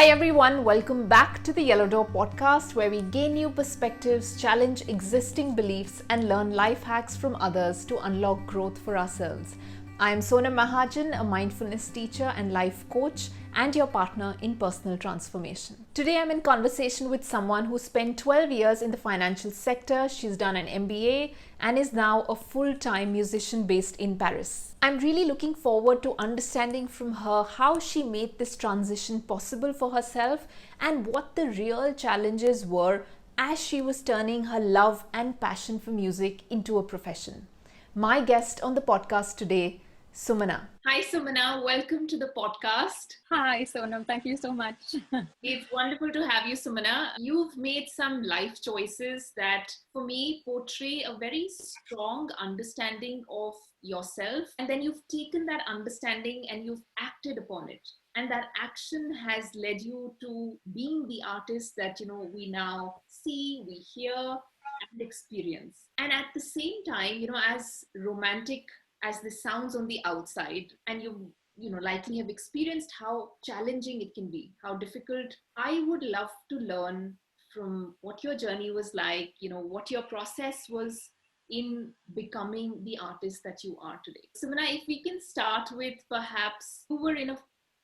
Hi everyone, welcome back to the Yellow Door podcast where we gain new perspectives, challenge existing beliefs and learn life hacks from others to unlock growth for ourselves. I am Sonam Mahajan, a mindfulness teacher and life coach and your partner in personal transformation. Today I'm in conversation with someone who spent 12 years in the financial sector. She's done an MBA and is now a full-time musician based in Paris. I'm really looking forward to understanding from her how she made this transition possible for herself and what the real challenges were as she was turning her love and passion for music into a profession. My guest on the podcast today, Sumana. Hi Sumana, welcome to the podcast. Hi Sonam, thank you so much. It's wonderful to have you, Sumana. You've made some life choices that, for me, portray a very strong understanding of yourself. And then you've taken that understanding and you've acted upon it. And that action has led you to being the artist that, we now see, we hear, and experience. And at the same time, as romantic as this sounds on the outside, and you likely have experienced how challenging it can be, how difficult. I would love to learn from what your journey was like, what your process was in becoming the artist that you are today. Sumana, if we can start with, perhaps you were in a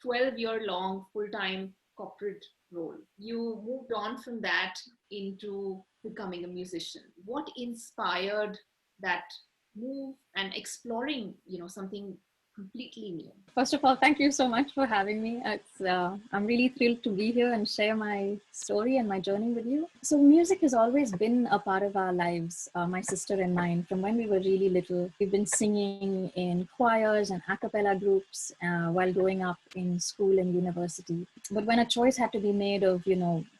12-year-long full-time corporate role. You moved on from that into becoming a musician. What inspired that move and exploring, something completely new? First of all, thank you so much for having me. I'm really thrilled to be here and share my story and my journey with you. So music has always been a part of our lives, my sister and mine, from when we were really little. We've been singing in choirs and a cappella groups while growing up in school and university. But when a choice had to be made of,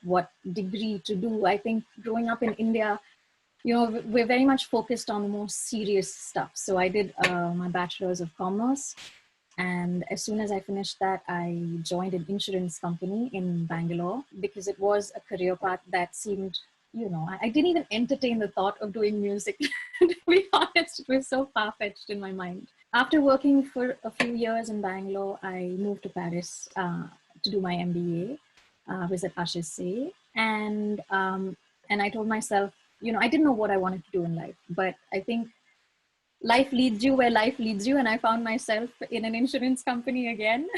what degree to do, I think growing up in India, we're very much focused on the more serious stuff. So I did my bachelor's of commerce. And as soon as I finished that, I joined an insurance company in Bangalore because it was a career path that seemed, I didn't even entertain the thought of doing music. To be honest, it was so far-fetched in my mind. After working for a few years in Bangalore, I moved to Paris to do my MBA. I was at HSC. And I told myself, I didn't know what I wanted to do in life, but I think life leads you where life leads you. And I found myself in an insurance company again.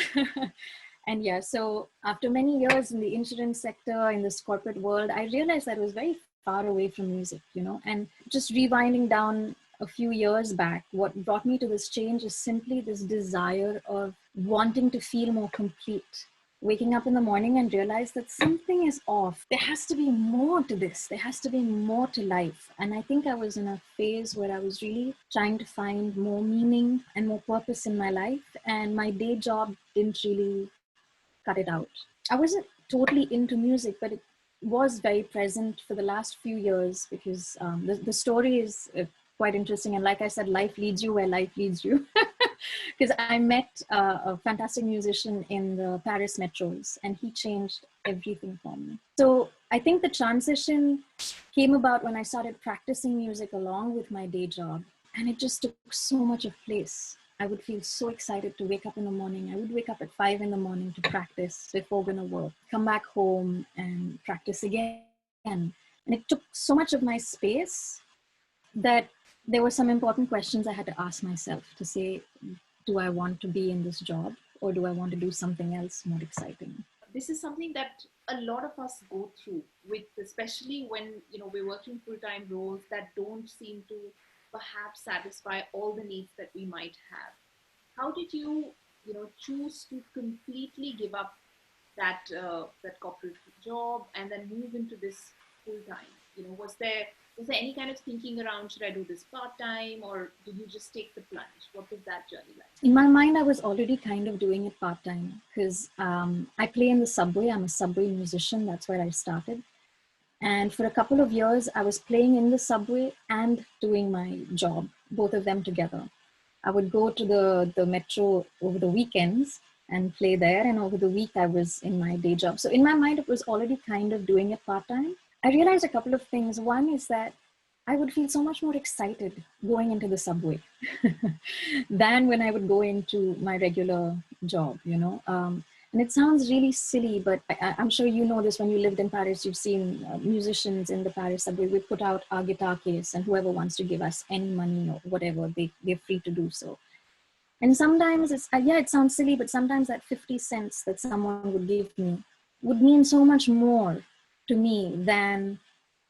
And yeah, so after many years in the insurance sector, in this corporate world, I realized that I was very far away from music, and just rewinding down a few years back, what brought me to this change is simply this desire of wanting to feel more complete. Waking up in the morning and realize that something is off. There has to be more to this. There has to be more to life. And I think I was in a phase where I was really trying to find more meaning and more purpose in my life. And my day job didn't really cut it out. I wasn't totally into music, but it was very present for the last few years because the story is quite interesting. And like I said, life leads you where life leads you. Because I met a fantastic musician in the Paris metros and he changed everything for me. So I think the transition came about when I started practicing music along with my day job, and it just took so much of place. I would feel so excited to wake up in the morning. I would wake up at 5 in the morning to practice before going to work, come back home and practice again. And it took so much of my space that there were some important questions I had to ask myself to say, do I want to be in this job or do I want to do something else more exciting? This is something that a lot of us go through with, especially when, we're working full-time roles that don't seem to perhaps satisfy all the needs that we might have. How did you, choose to completely give up that corporate job and then move into this full-time? Was there any kind of thinking around, should I do this part-time, or did you just take the plunge? What was that journey like? In my mind, I was already kind of doing it part-time because I play in the subway. I'm a subway musician. That's where I started. And for a couple of years, I was playing in the subway and doing my job, both of them together. I would go to the metro over the weekends and play there. And over the week, I was in my day job. So in my mind, it was already kind of doing it part-time. I realized a couple of things. One is that I would feel so much more excited going into the subway than when I would go into my regular job, And it sounds really silly, but I'm sure you know this. When you lived in Paris, you've seen musicians in the Paris subway. We put out our guitar case, and whoever wants to give us any money or whatever, they're free to do so. And sometimes it's, yeah, it sounds silly, but sometimes that 50 cents that someone would give me would mean so much more to me than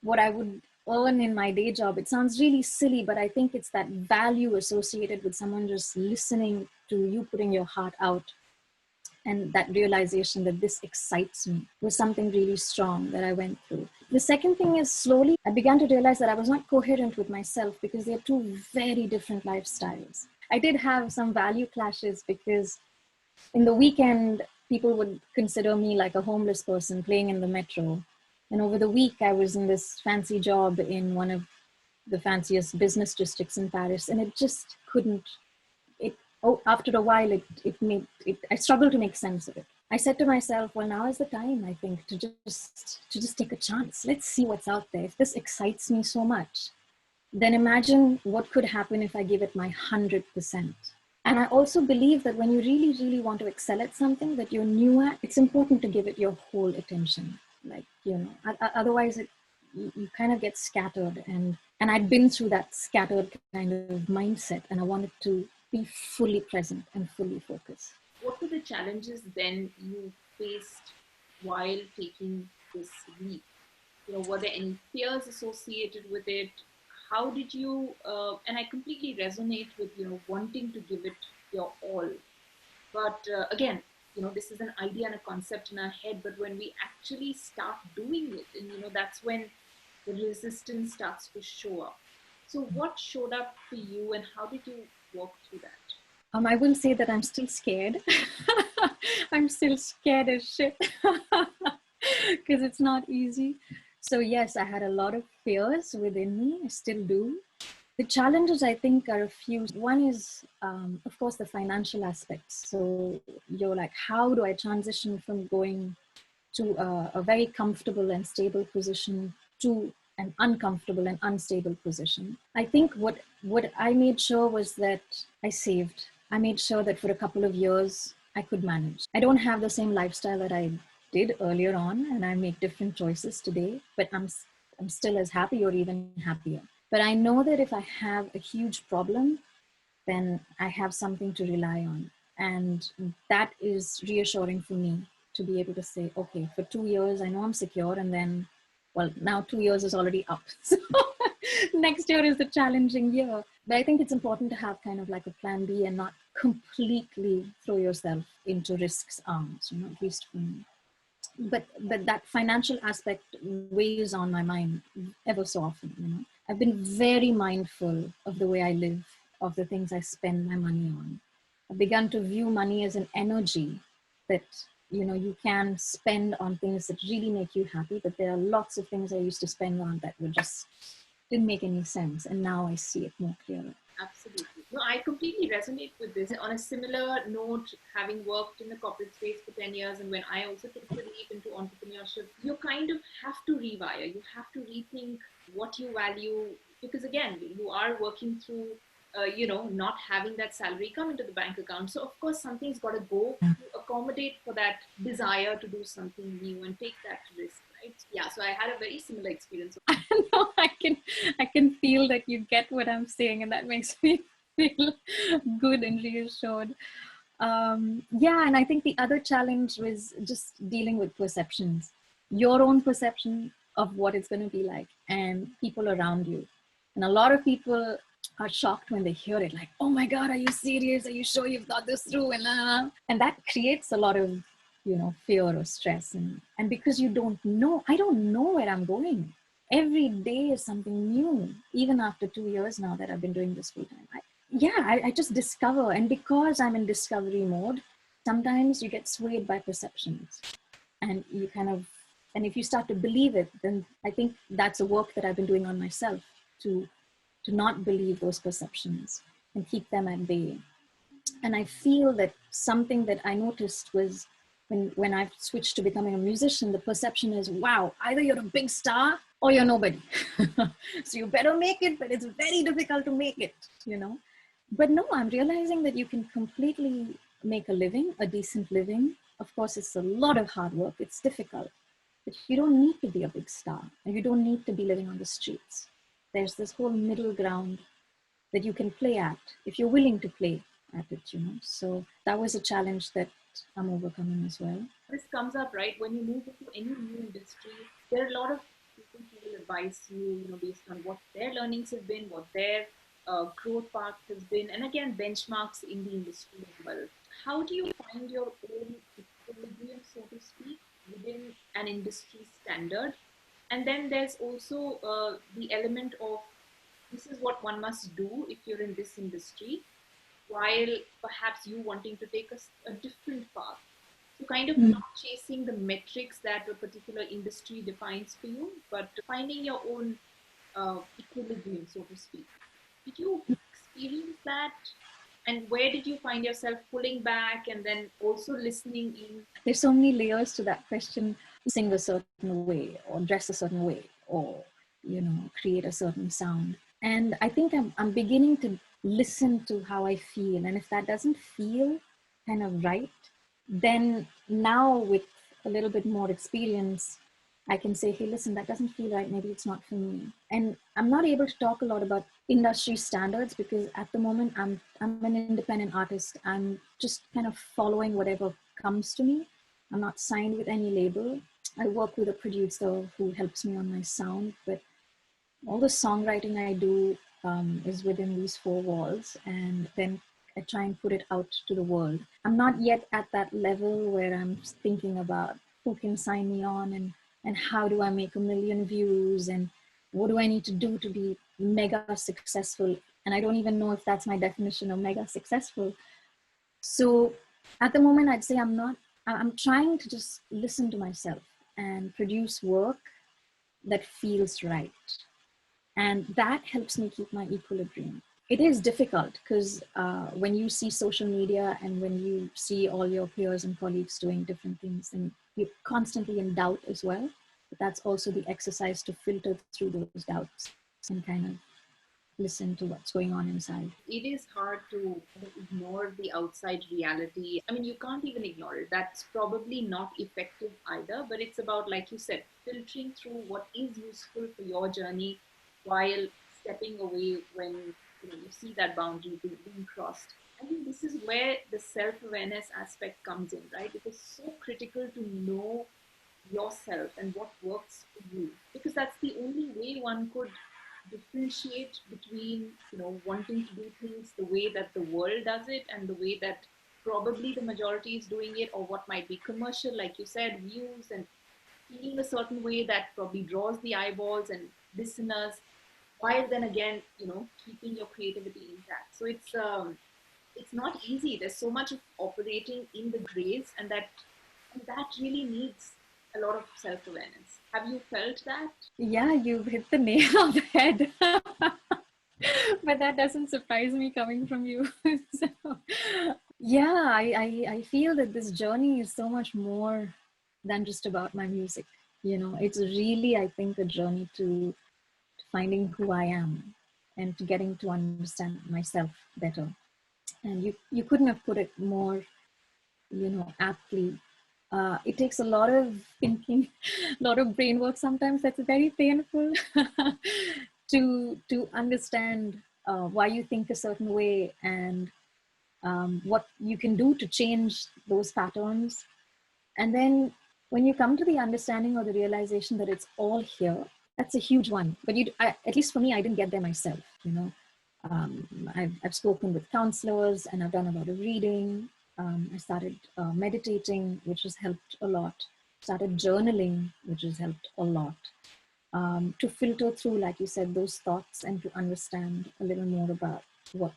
what I would earn in my day job. It sounds really silly, but I think it's that value associated with someone just listening to you putting your heart out. And that realization that this excites me was something really strong that I went through. The second thing is, slowly I began to realize that I was not coherent with myself, because they're two very different lifestyles. I did have some value clashes, because in the weekend, people would consider me like a homeless person playing in the metro. And over the week, I was in this fancy job in one of the fanciest business districts in Paris. And it just couldn't, after a while, I struggled to make sense of it. I said to myself, well, now is the time, I think, to just take a chance. Let's see what's out there. If this excites me so much, then imagine what could happen if I give it my 100%. And I also believe that when you really, really want to excel at something that you're new at, it's important to give it your whole attention. Like, otherwise you kind of get scattered. And I'd been through that scattered kind of mindset, and I wanted to be fully present and fully focused. What were the challenges then you faced while taking this leap? Were there any fears associated with it? How did you, and I completely resonate with, wanting to give it your all. But again, this is an idea and a concept in our head, but when we actually start doing it, and, that's when the resistance starts to show up. So what showed up for you, and how did you walk through that? I will say that I'm still scared. I'm still scared as shit, because it's not easy. So yes, I had a lot of fears within me. I still do. The challenges, I think, are a few. One is, of course, the financial aspects. So you're like, how do I transition from going to a very comfortable and stable position to an uncomfortable and unstable position? I think what I made sure was that I saved. I made sure that for a couple of years, I could manage. I don't have the same lifestyle that I did earlier on, and I make different choices today, but I'm still as happy or even happier. But I know that if I have a huge problem, then I have something to rely on. And that is reassuring for me to be able to say, okay, for 2 years, I know I'm secure. And then, well, now 2 years is already up. So next year is the challenging year. But I think it's important to have kind of like a plan B and not completely throw yourself into risk's arms, at least for me. But that financial aspect weighs on my mind ever so often. I've been very mindful of the way I live, of the things I spend my money on. I've begun to view money as an energy that you can spend on things that really make you happy, but there are lots of things I used to spend on that didn't make any sense, and now I see it more clearly. Absolutely. No, I completely resonate with this. On a similar note, having worked in the corporate space for 10 years, and when I also took the leap into entrepreneurship, you kind of have to rewire. You have to rethink what you value, because again, you are working through, not having that salary come into the bank account. So of course, something's got to go to accommodate for that desire to do something new and take that risk. Right? Yeah, so I had a very similar experience. No, I can feel that you get what I'm saying, and that makes me feel good and reassured. Yeah, and I think the other challenge was just dealing with perceptions, your own perception of what it's going to be like, and people around you. And a lot of people are shocked when they hear it, like, oh my God, are you serious? Are you sure you've thought this through? And that creates a lot of fear or stress. And because you don't know, I don't know where I'm going. Every day is something new, even after 2 years now that I've been doing this full time. I just discover. And because I'm in discovery mode, sometimes you get swayed by perceptions, and and if you start to believe it, then I think that's a work that I've been doing on myself to not believe those perceptions and keep them at bay. And I feel that something that I noticed was when I switched to becoming a musician, the perception is, wow, either you're a big star or you're nobody. So you better make it, but it's very difficult to make it, But no, I'm realizing that you can completely make a living, a decent living, Of course, it's a lot of hard work. It's difficult, but you don't need to be a big star and you don't need to be living on the streets. There's this whole middle ground that you can play at if you're willing to play at it, you know. So that was a challenge that I'm overcoming as well. This comes up, right? When you move into any new industry, there are a lot of people who will advise you, based on what their learnings have been, what their growth path has been, and again, benchmarks in the industry as well. How do you find your own equilibrium, so to speak, within an industry standard? And then there's also the element of this is what one must do if you're in this industry, while perhaps you wanting to take a different path. So, kind of not chasing the metrics that a particular industry defines for you, but finding your own equilibrium, so to speak. Did you experience that? And where did you find yourself pulling back and then also listening in? There's so many layers to that question. Sing a certain way, or dress a certain way, or, you know, create a certain sound. And I think I'm beginning to listen to how I feel. And if that doesn't feel kind of right, then now with a little bit more experience, I can say, hey, listen, that doesn't feel right. Maybe it's not for me. And I'm not able to talk a lot about industry standards because at the moment I'm an independent artist. I'm just kind of following whatever comes to me. I'm not signed with any label. I work with a producer who helps me on my sound, but all the songwriting I do is within these four walls, and then I try and put it out to the world. I'm not yet at that level where I'm thinking about who can sign me on and how do I make 1 million views and what do I need to do to be mega successful. And I don't even know if that's my definition of mega successful. So at the moment, I'd say I'm trying to just listen to myself and produce work that feels right. And that helps me keep my equilibrium. It is difficult because when you see social media and when you see all your peers and colleagues doing different things, then you're constantly in doubt as well. But that's also the exercise to filter through those doubts and kind of listen to what's going on inside. It is hard to ignore the outside reality. I mean, you can't even ignore it. That's probably not effective either, but it's about, like you said, filtering through what is useful for your journey while stepping away when you see that boundary being crossed. I think this is where the self-awareness aspect comes in, right? It is so critical to know yourself and what works for you, because that's the only way one could differentiate between wanting to do things the way that the world does it and the way that probably the majority is doing it, or what might be commercial, like you said, views, and feeling a certain way that probably draws the eyeballs and listeners, while then again keeping your creativity intact. So it's not easy. There's so much of operating in the grays, and that really needs a lot of self-awareness. Have you felt that? Yeah, you've hit the nail on the head. But that doesn't surprise me coming from you. So, yeah, I feel that this journey is so much more than just about my music. You know, it's really, I think, a journey to finding who I am and to getting to understand myself better. And you couldn't have put it more, aptly. It takes a lot of thinking, a lot of brain work sometimes. That's very painful to understand why you think a certain way and what you can do to change those patterns. And then when you come to the understanding or the realization that it's all here, that's a huge one. But at least for me, I didn't get there myself. I've spoken with counselors and I've done a lot of reading. I started meditating, which has helped a lot. Started journaling, which has helped a lot. To filter through, like you said, those thoughts and to understand a little more about what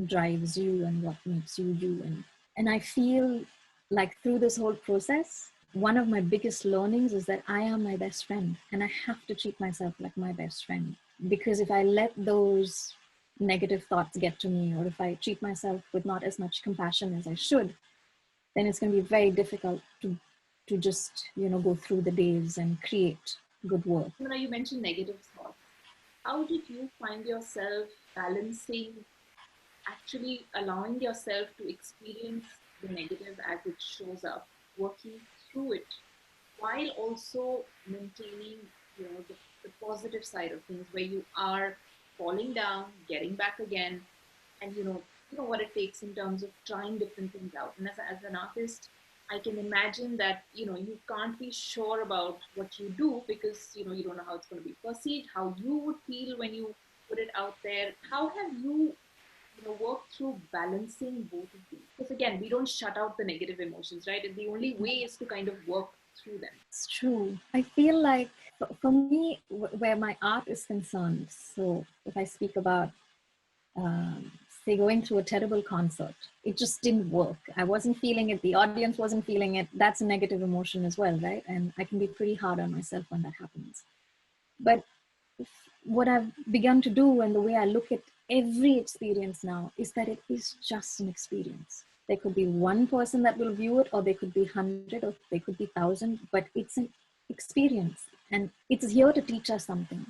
drives you and what makes you you. And I feel like through this whole process, one of my biggest learnings is that I am my best friend and I have to treat myself like my best friend. Because if I let those negative thoughts get to me, or if I treat myself with not as much compassion as I should, then it's going to be very difficult to just, go through the days and create good work. You mentioned negative thoughts. How did you find yourself balancing actually allowing yourself to experience the negative as it shows up, working through it while also maintaining, the positive side of things, where you are falling down, getting back again, and what it takes in terms of trying different things out. And as an artist, I can imagine that you can't be sure about what you do, because you don't know how it's going to be perceived, how you would feel when you put it out there. How have you work through balancing both of these? Because again, we don't shut out the negative emotions, right? And the only way is to kind of work through them. It's true. I feel like for me, where my art is concerned, so if I speak about, say, going through a terrible concert, it just didn't work. I wasn't feeling it. The audience wasn't feeling it. That's a negative emotion as well, right? And I can be pretty hard on myself when that happens. But what I've begun to do, and the way I look at every experience now, is that it is just an experience. There could be one person that will view it, or there could be 100, or there could be 1,000, but it's an experience, and it's here to teach us something.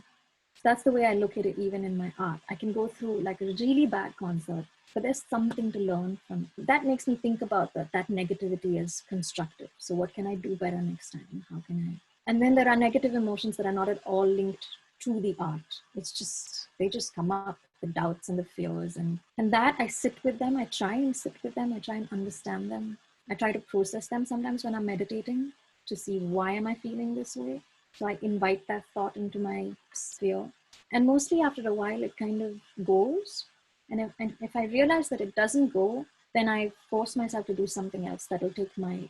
So that's the way I look at it, even in my art. I can go through like a really bad concert, but there's something to learn from it. That makes me think about that negativity as constructive. So what can I do better next time? How can I? And then there are negative emotions that are not at all linked to the art. It's just, they just come up, the doubts and the fears. And that I sit with them. I try and sit with them. I try and understand them. I try to process them sometimes when I'm meditating to see, why am I feeling this way? So I invite that thought into my sphere. And mostly after a while, it kind of goes. And if I realize that it doesn't go, then I force myself to do something else that will take my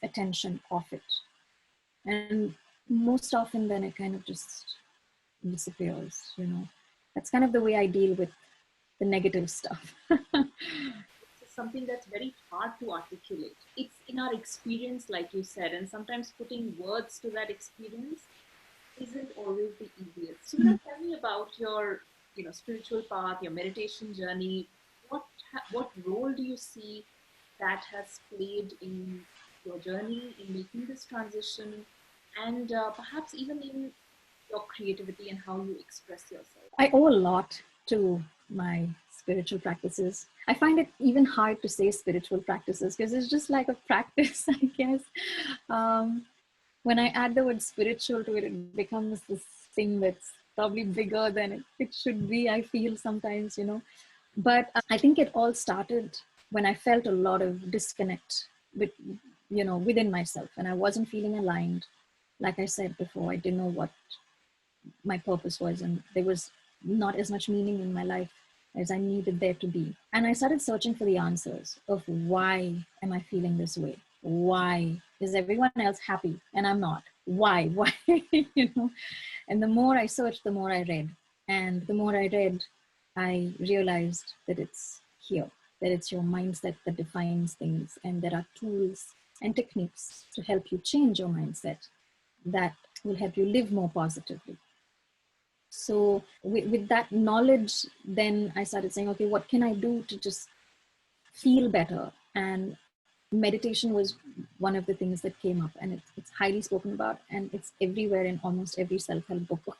attention off it. And most often then it kind of just disappears. That's kind of the way I deal with the negative stuff. It's something that's very hard to articulate. It's in our experience, like you said, and sometimes putting words to that experience isn't always the easiest. So now tell me about your spiritual path, your meditation journey. What role do you see that has played in your journey in making this transition, and perhaps even in your creativity and how you express yourself? I owe a lot to my spiritual practices. I find it even hard to say spiritual practices because it's just like a practice, I guess. When I add the word spiritual to it, it becomes this thing that's probably bigger than it should be, I feel sometimes. But I think it all started when I felt a lot of disconnect within myself, and I wasn't feeling aligned. Like I said before, I didn't know what my purpose was, and there was not as much meaning in my life as I needed there to be. And I started searching for the answers of, why am I feeling this way? Why is everyone else happy and I'm not? Why? And the more I searched, the more I read. And the more I read, I realized that it's here, that it's your mindset that defines things. And there are tools and techniques to help you change your mindset that will help you live more positively. So with that knowledge, then I started saying, okay, what can I do to just feel better? And meditation was one of the things that came up, and it's highly spoken about, and it's everywhere in almost every self-help book.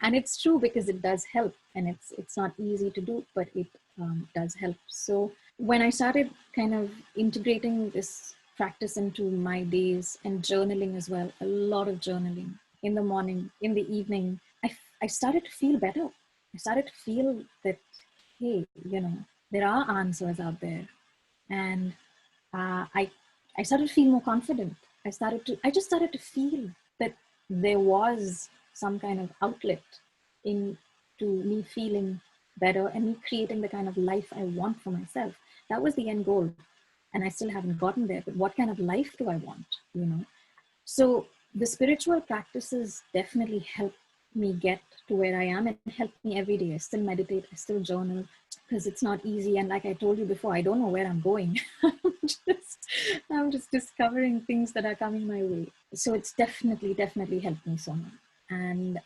And it's true, because it does help, and it's not easy to do, but it does help. So when I started kind of integrating this practice into my days, and journaling as well, a lot of journaling in the morning, in the evening, I started to feel better. I started to feel that, hey, there are answers out there. And I started to feel more confident. I just started to feel that there was some kind of outlet into me feeling better and me creating the kind of life I want for myself. That was the end goal. And I still haven't gotten there, but what kind of life do I want? So the spiritual practices definitely help me get to where I am, and help me every day. I still meditate, I still journal, because it's not easy. And like I told you before, I don't know where I'm going. I'm just discovering things that are coming my way. So it's definitely helped me so much. And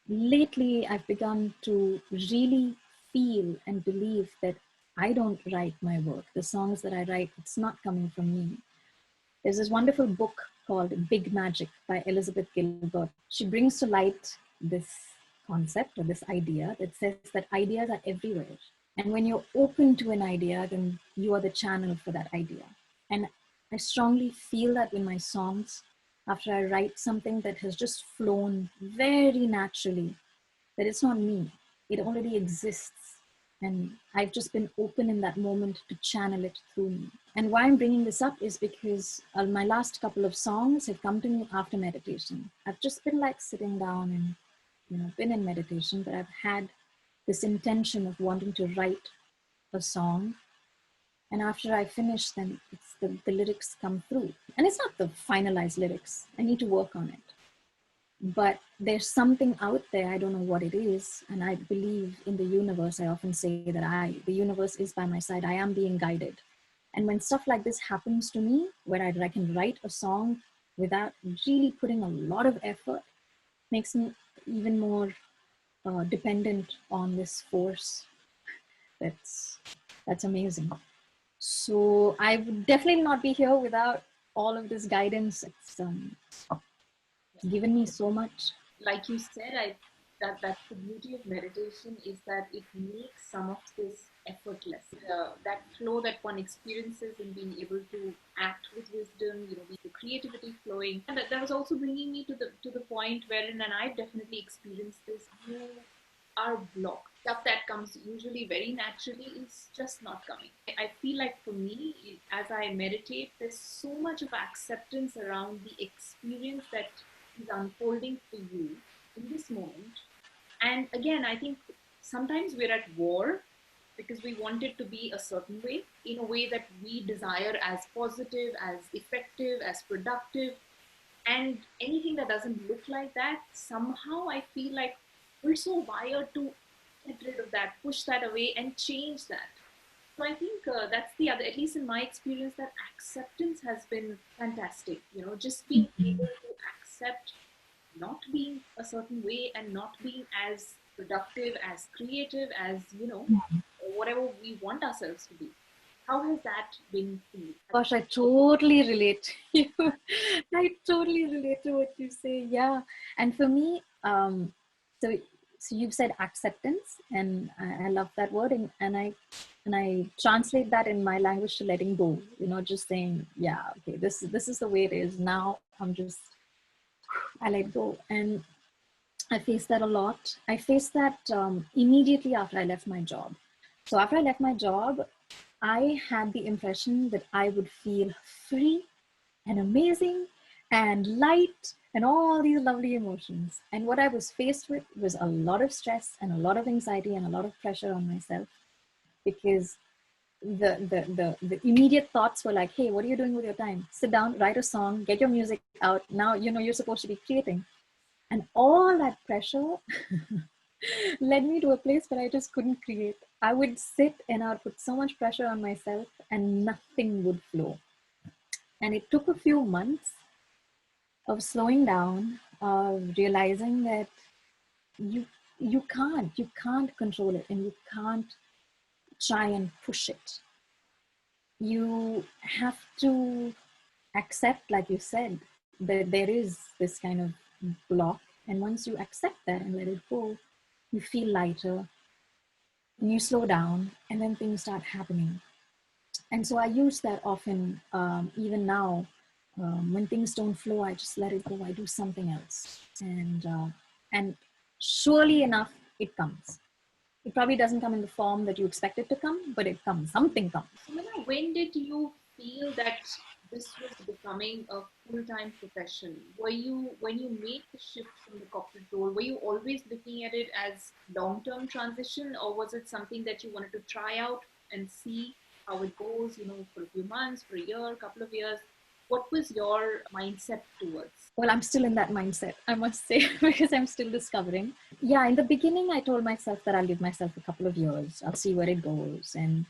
lately I've begun to really feel and believe that I don't write my work. The songs that I write, it's not coming from me. There's this wonderful book called Big Magic by Elizabeth Gilbert. She brings to light this concept, or this idea, that says that ideas are everywhere. And when you're open to an idea, then you are the channel for that idea. And I strongly feel that in my songs, after I write something that has just flown very naturally, that it's not me, it already exists. And I've just been open in that moment to channel it through me. And why I'm bringing this up is because my last couple of songs have come to me after meditation. I've just been like sitting down and, been in meditation, but I've had this intention of wanting to write a song. And after I finish, then it's the lyrics come through. And it's not the finalized lyrics. I need to work on it. But there's something out there, I don't know what it is. And I believe in the universe. I often say that the universe is by my side. I am being guided. And when stuff like this happens to me, where I can write a song without really putting a lot of effort, makes me even more dependent on this force. That's amazing. So I would definitely not be here without all of this guidance. It's given me so much. Like you said, that's the beauty of meditation, is that it makes some of this effortless. That flow that one experiences in being able to act with wisdom, the creativity flowing. And that was also bringing me to the point wherein, and I've definitely experienced this, you are blocked. Stuff that comes usually very naturally is just not coming. I feel like for me, as I meditate, there's so much of acceptance around the experience that is unfolding for you in this moment. And again, I think sometimes we're at war because we want it to be a certain way, in a way that we desire as positive, as effective, as productive. And anything that doesn't look like that, somehow I feel like we're so wired to get rid of that, push that away, and change that. So I think that's the other, at least in my experience, that acceptance has been fantastic. Just being able to accept not being a certain way and not being as productive, as creative, as, whatever we want ourselves to be. How has that been for you? Gosh, I totally relate to you. I totally relate to what you say. Yeah. And for me, so you've said acceptance, and I love that word. And I translate that in my language to letting go, just saying, yeah, okay, this is the way it is. Now I let go. And I faced that a lot. I faced that immediately after I left my job. So after I left my job, I had the impression that I would feel free and amazing and light and all these lovely emotions. And what I was faced with was a lot of stress and a lot of anxiety and a lot of pressure on myself, because the immediate thoughts were like, hey, what are you doing with your time? Sit down, write a song, get your music out. Now, you're supposed to be creating. And all that pressure led me to a place where I just couldn't create. I would sit and I would put so much pressure on myself and nothing would flow. And it took a few months of slowing down, of realizing that you can't control it, and you can't try and push it. You have to accept, like you said, that there is this kind of block. And once you accept that and let it go, you feel lighter and you slow down, and then things start happening. And so I use that often, even now. When things don't flow, I just let it go. I do something else. And surely enough, it comes. It probably doesn't come in the form that you expect it to come, but it comes. Something comes. Sumana, when did you feel that this was becoming a full-time profession? When you made the shift from the corporate role, were you always looking at it as long-term transition, or was it something that you wanted to try out and see how it goes, for a few months, for a year, a couple of years? What was your mindset towards? Well, I'm still in that mindset, I must say, because I'm still discovering. Yeah, in the beginning, I told myself that I'll give myself a couple of years. I'll see where it goes. And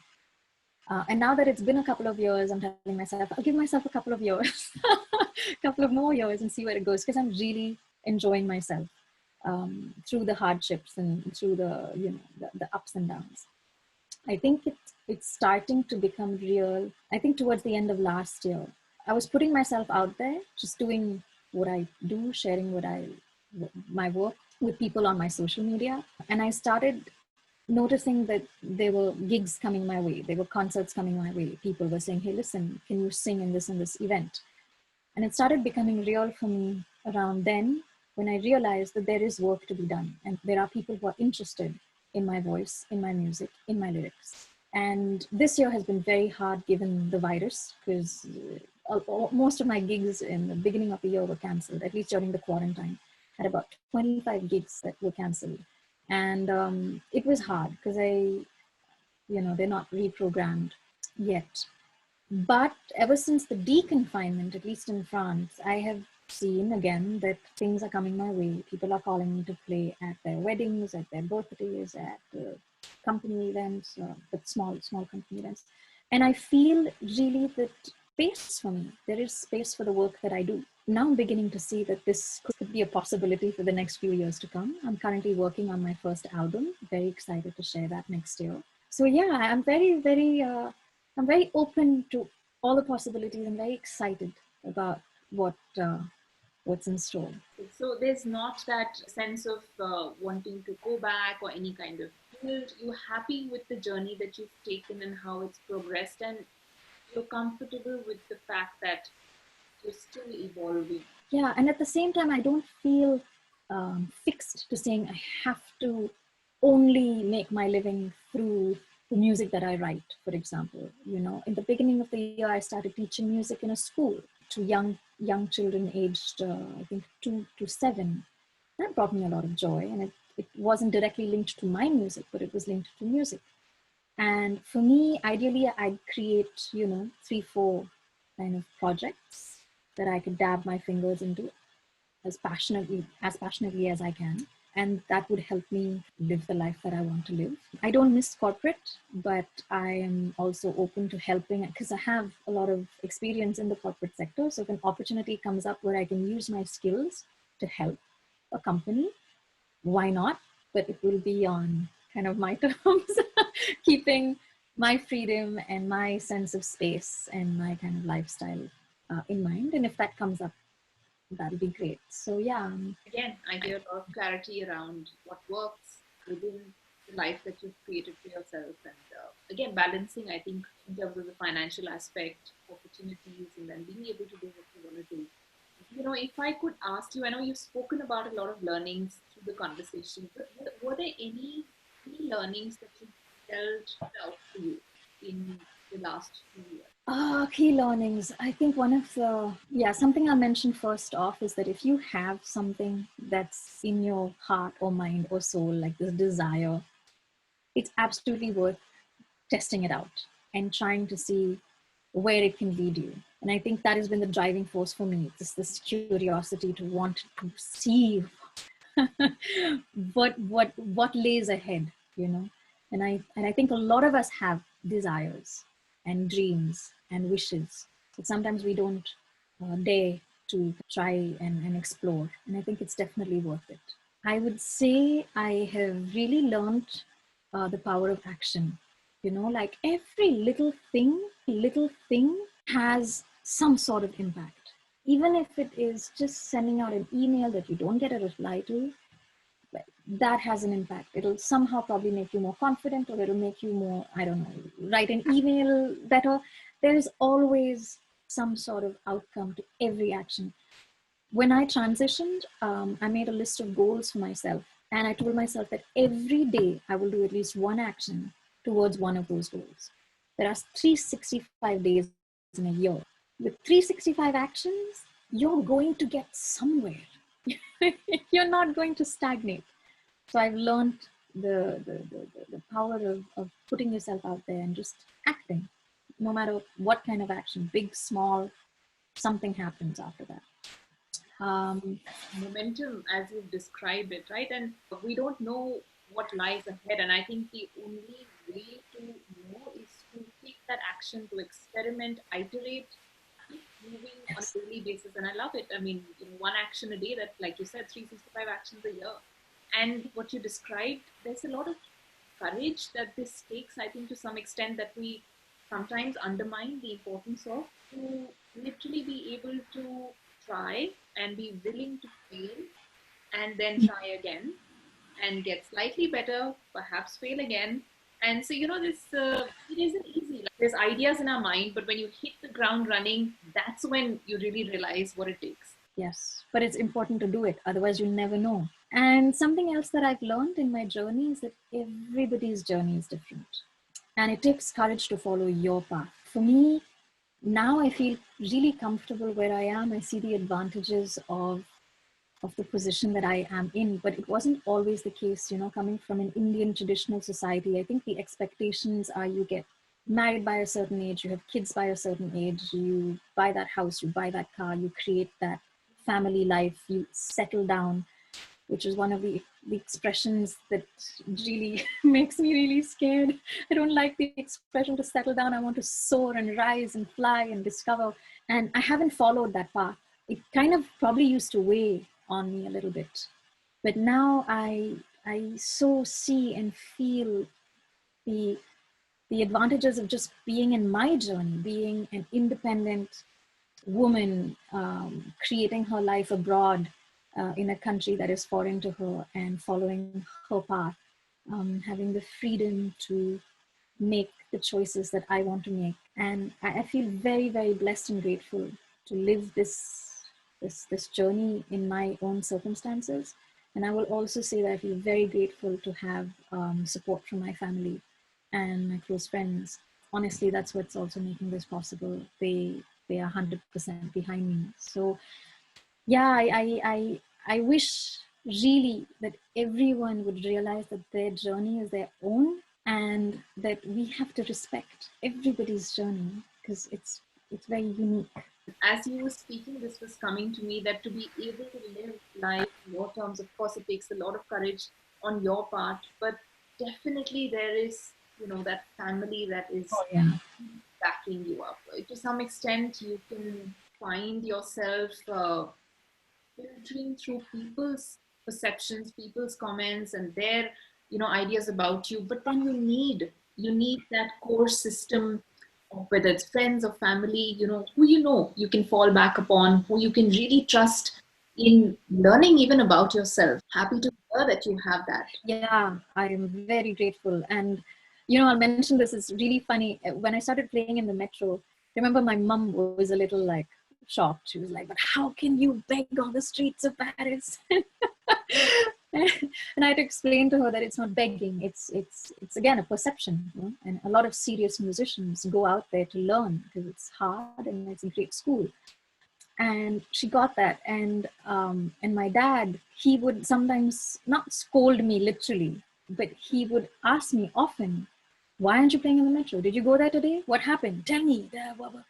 now that it's been a couple of years, I'm telling myself, I'll give myself a couple of years, a couple of more years and see where it goes, because I'm really enjoying myself through the hardships and through the ups and downs. I think it's starting to become real. I think towards the end of last year, I was putting myself out there, just doing what I do, sharing my work with people on my social media. And I started noticing that there were gigs coming my way, there were concerts coming my way. People were saying, hey, listen, can you sing in this event? And it started becoming real for me around then, when I realized that there is work to be done and there are people who are interested in my voice, in my music, in my lyrics. And this year has been very hard given the virus, because most of my gigs in the beginning of the year were canceled, at least during the quarantine. I had about 25 gigs that were canceled. And it was hard because they're not reprogrammed yet. But ever since the deconfinement, at least in France, I have seen again that things are coming my way. People are calling me to play at their weddings, at their birthdays, at company events, but small company events. And I feel really that space for me. There is space for the work that I do. Now I'm beginning to see that this could be a possibility for the next few years to come. I'm currently working on my first album. Very excited to share that next year. So yeah, I'm I'm very open to all the possibilities. I'm very excited about what's in store. So there's not that sense of wanting to go back or any kind of guilt. You're happy with the journey that you've taken and how it's progressed, and you're comfortable with the fact that you're still evolving. Yeah, and at the same time, I don't feel fixed to saying I have to only make my living through the music that I write, for example. In the beginning of the year, I started teaching music in a school to young children aged, I think, 2 to 7. That brought me a lot of joy, and it wasn't directly linked to my music, but it was linked to music. And for me, ideally, I'd create, 3, 4 kind of projects that I could dab my fingers into as passionately as I can. And that would help me live the life that I want to live. I don't miss corporate, but I am also open to helping, because I have a lot of experience in the corporate sector. So if an opportunity comes up where I can use my skills to help a company, why not? But it will be on kind of my terms, keeping my freedom and my sense of space and my kind of lifestyle in mind. And if that comes up, that'll be great. So yeah. Again, I hear a lot of clarity around what works within the life that you've created for yourself. And again, balancing, I think, in terms of the financial aspect, opportunities, and then being able to do what you want to do. If I could ask you, I know you've spoken about a lot of learnings through the conversation, but were there any learnings that you felt out for you in the last few years? Key learnings. I think something I'll mention first off is that if you have something that's in your heart or mind or soul, like this desire, it's absolutely worth testing it out and trying to see where it can lead you. And I think that has been the driving force for me. It's this curiosity to want to see what lays ahead, And I think a lot of us have desires and dreams and wishes, but sometimes we don't dare to try and explore. And I think it's definitely worth it. I would say I have really learned the power of action. Like every little thing has some sort of impact. Even if it is just sending out an email that you don't get a reply to, that has an impact. It'll somehow probably make you more confident, or it'll make you more, I don't know, write an email better. There is always some sort of outcome to every action. When I transitioned, I made a list of goals for myself. And I told myself that every day I will do at least one action towards one of those goals. There are 365 days in a year. With 365 actions, you're going to get somewhere. You're not going to stagnate. So I've learned the power of putting yourself out there and just acting. No matter what kind of action, big, small, something happens after that. Momentum, as you've described it, right? And we don't know what lies ahead. And I think the only way to know is to take that action, to experiment, iterate, keep moving on a daily basis. And I love it. I mean, one action a day, that, like you said, 365 actions a year. And what you described, there's a lot of courage that this takes, I think, to some extent, that we sometimes undermine the importance of, to literally be able to try and be willing to fail and then try again. and get slightly better, perhaps fail again. And so, it isn't easy. Like, there's ideas in our mind, but when you hit the ground running, that's when you really realize what it takes. Yes, but it's important to do it. Otherwise, you'll never know. And something else that I've learned in my journey is that everybody's journey is different. And it takes courage to follow your path. For me, now I feel really comfortable where I am. I see the advantages of the position that I am in, but it wasn't always the case, coming from an Indian traditional society. I think the expectations are you get married by a certain age, you have kids by a certain age, you buy that house, you buy that car, you create that family life, you settle down, which is one of the expressions that really makes me really scared. I don't like the expression to settle down. I want to soar and rise and fly and discover. And I haven't followed that path. It kind of probably used to weigh on me a little bit. But now I so see and feel the the advantages of just being in my journey, being an independent woman, creating her life abroad in a country that is foreign to her and following her path, having the freedom to make the choices that I want to make. And I feel very, very blessed and grateful to live this journey in my own circumstances. And I will also say that I feel very grateful to have support from my family and my close friends. Honestly, that's what's also making this possible. They are 100% behind me. So yeah, I wish really that everyone would realize that their journey is their own and that we have to respect everybody's journey because it's very unique. As you were speaking, this was coming to me that to be able to live life in your terms, of course, it takes a lot of courage on your part, but definitely there is, that family that is Oh yeah. backing you up. To some extent, you can find yourself filtering through people's perceptions, people's comments, and their, ideas about you. But then you need that core system, whether it's friends or family, who you can fall back upon, who you can really trust in learning even about yourself. Happy to hear that you have that. Yeah, I am very grateful. And, I'll mention this, it's really funny. When I started playing in the metro, remember my mom was a little like shocked. She was like, but how can you beg on the streets of Paris? And I had to explain to her that it's not begging. It's again, a perception. And a lot of serious musicians go out there to learn because it's hard and it's a great school. And she got that. And my dad, he would sometimes not scold me literally, but he would ask me often, why aren't you playing in the metro? Did you go there today? What happened? Tell me,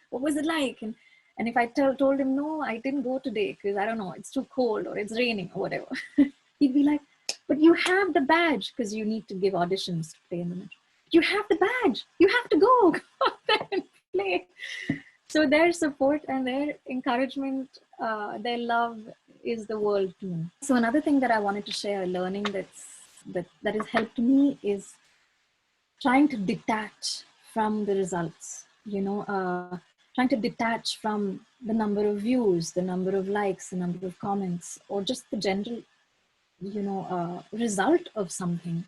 what was it like? And if I told him, no, I didn't go today because I don't know, it's too cold or it's raining or whatever, he'd be like, but you have the badge, because you need to give auditions to play in the metro. You have the badge, you have to go out there and play. So their support and their encouragement, their love is the world to me. So another thing that I wanted to share, learning that has helped me is trying to detach from the results, trying to detach from the number of views, the number of likes, the number of comments, or just the general, result of something.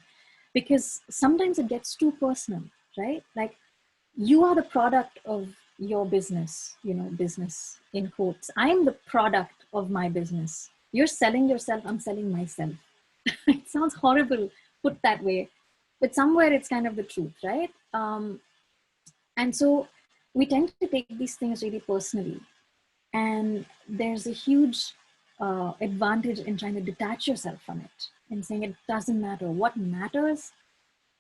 Because sometimes it gets too personal, right? Like, you are the product of your business, business in quotes. I'm the product of my business. You're selling yourself, I'm selling myself. It sounds horrible put that way, but somewhere it's kind of the truth, right? And so we tend to take these things really personally. And there's a huge advantage in trying to detach yourself from it and saying it doesn't matter. What matters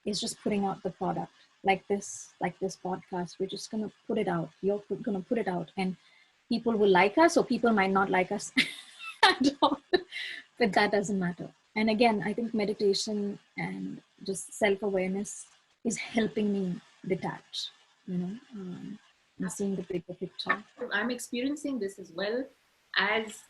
is just putting out the product, like this podcast. We're just going to put it out. You're going to put it out, and people will like us or people might not like us at all, but that doesn't matter. And again, I think meditation and just self-awareness is helping me detach, and seeing the bigger picture. I'm experiencing this as well. As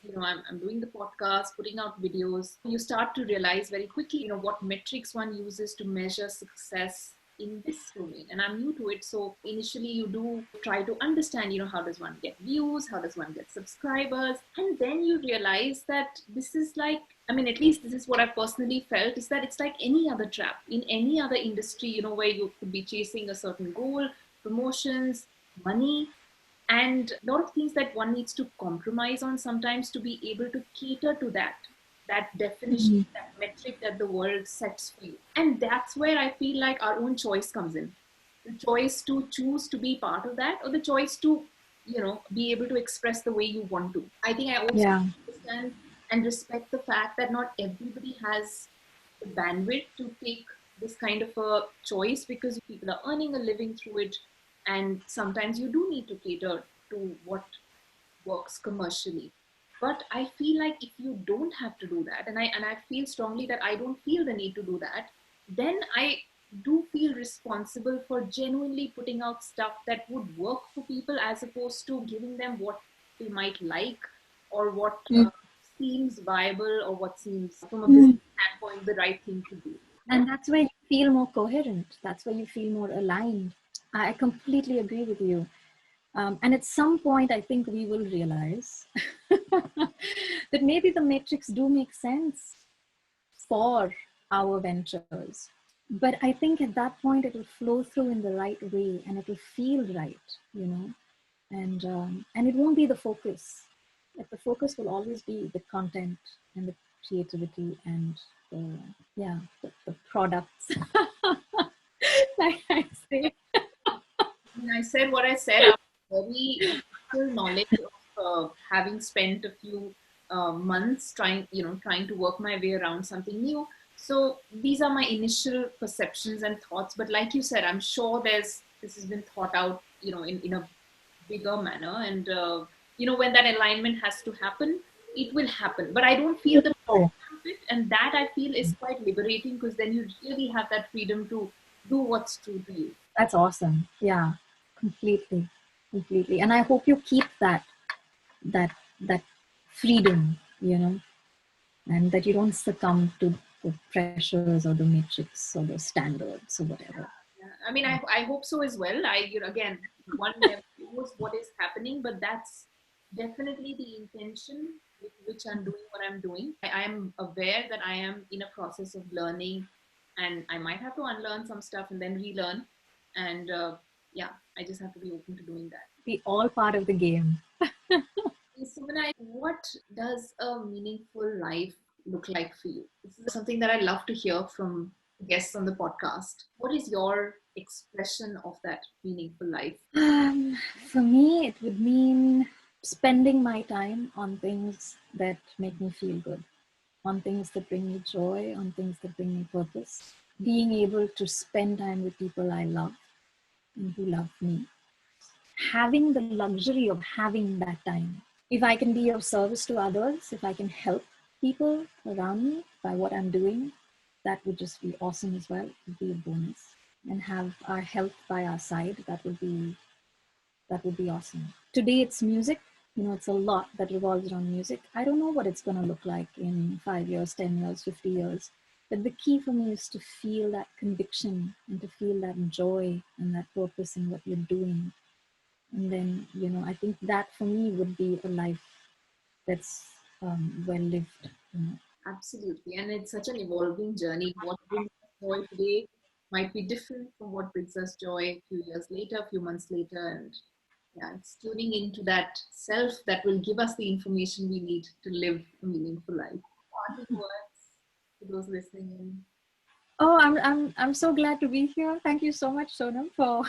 I'm doing the podcast, putting out videos, you start to realize very quickly, what metrics one uses to measure success in this domain and I'm new to it. So initially you do try to understand, how does one get views? How does one get subscribers? And then you realize that this is like, I mean, at least this is what I personally felt, is that it's like any other trap in any other industry, where you could be chasing a certain goal, promotions, money, and a lot of things that one needs to compromise on sometimes to be able to cater to that definition, that metric that the world sets for you. And that's where I feel like our own choice comes in. The choice to choose to be part of that, or the choice to, be able to express the way you want to. I think I also understand and respect the fact that not everybody has the bandwidth to take this kind of a choice, because people are earning a living through it. And sometimes you do need to cater to what works commercially. But I feel like if you don't have to do that, and I feel strongly that I don't feel the need to do that, then I do feel responsible for genuinely putting out stuff that would work for people, as opposed to giving them what they might like, or what seems viable, or what seems from a business standpoint the right thing to do. And that's where you feel more coherent. That's where you feel more aligned. I completely agree with you. And at some point, I think we will realize that maybe the metrics do make sense for our ventures. But I think at that point, it will flow through in the right way, and it will feel right, and it won't be the focus. Like, the focus will always be the content and the creativity and the products. Like I say. When I said what I said, I was very full knowledge of having spent a few months trying to work my way around something new. So these are my initial perceptions and thoughts. But like you said, I'm sure this has been thought out, in a bigger manner. And when that alignment has to happen, it will happen. But I don't feel the pressure of it, and that I feel is quite liberating, because then you really have that freedom to do what's true to you. That's awesome. Yeah, completely, completely. And I hope you keep that freedom, and that you don't succumb to the pressures or the matrix or the standards or whatever. Yeah. I mean, I hope so as well. Again, one never knows what is happening, but that's definitely the intention with which I'm doing what I'm doing. I am aware that I am in a process of learning, and I might have to unlearn some stuff and then relearn. And yeah, I just have to be open to doing that. Be all part of the game. Sumana, what does a meaningful life look like for you? This is something that I love to hear from guests on the podcast. What is your expression of that meaningful life? For me, it would mean spending my time on things that make me feel good, on things that bring me joy, on things that bring me purpose. Being able to spend time with people I love and who love me. Having the luxury of having that time. If I can be of service to others, if I can help people around me by what I'm doing, that would just be awesome as well. It would be a bonus. And have our health by our side, that would be awesome. Today it's music. It's a lot that revolves around music. I don't know what it's going to look like in 5 years, 10 years, 50 years. But the key for me is to feel that conviction and to feel that joy and that purpose in what you're doing. And then, I think that for me would be a life that's well lived. Absolutely. And it's such an evolving journey. What brings us joy today might be different from what brings us joy a few years later, a few months later. And yeah, it's tuning into that self that will give us the information we need to live a meaningful life. Parting words to those listening in. Oh, I'm so glad to be here. Thank you so much, Sonam, for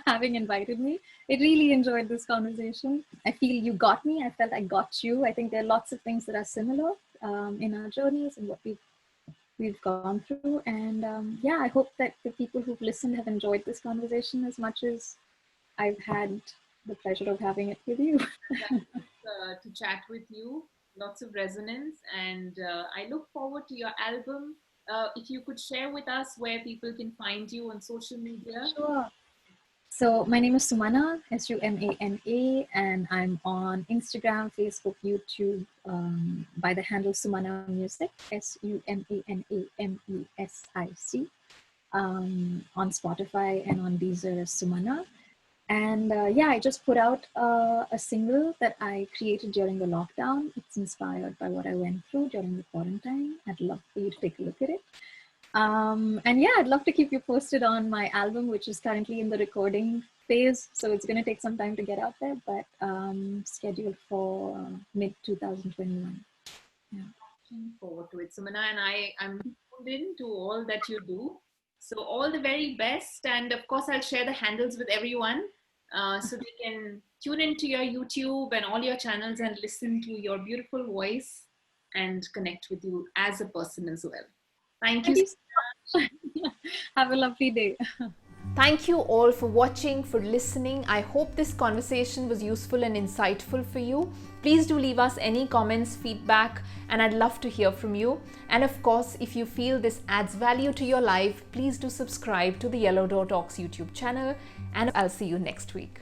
having invited me. I really enjoyed this conversation. I feel you got me. I felt I got you. I think there are lots of things that are similar in our journeys and what we've gone through. And yeah, I hope that the people who've listened have enjoyed this conversation as much as I've had the pleasure of having it with you. To chat with you, lots of resonance, and I look forward to your album. If you could share with us where people can find you on social media. Sure. So my name is Sumana, Sumana, and I'm on Instagram, Facebook, YouTube by the handle Sumana Music, Sumanamesic. on Spotify and on Deezer as Sumana. And yeah, I just put out a single that I created during the lockdown. It's inspired by what I went through during the quarantine. I'd love for you to take a look at it. And yeah, I'd love to keep you posted on my album, which is currently in the recording phase. So it's going to take some time to get out there, but scheduled for mid 2021. Yeah. Looking forward to it, Sumana, and I'm tuned in to all that you do. So all the very best, and of course I'll share the handles with everyone, so they can tune into your YouTube and all your channels and listen to your beautiful voice and connect with you as a person as well. Thank you. Thank you so much. Have a lovely day. Thank you all for watching, for listening. I hope this conversation was useful and insightful for you. Please do leave us any comments, feedback, and I'd love to hear from you. And of course, if you feel this adds value to your life, please do subscribe to the Yellow Door Talks YouTube channel, and I'll see you next week.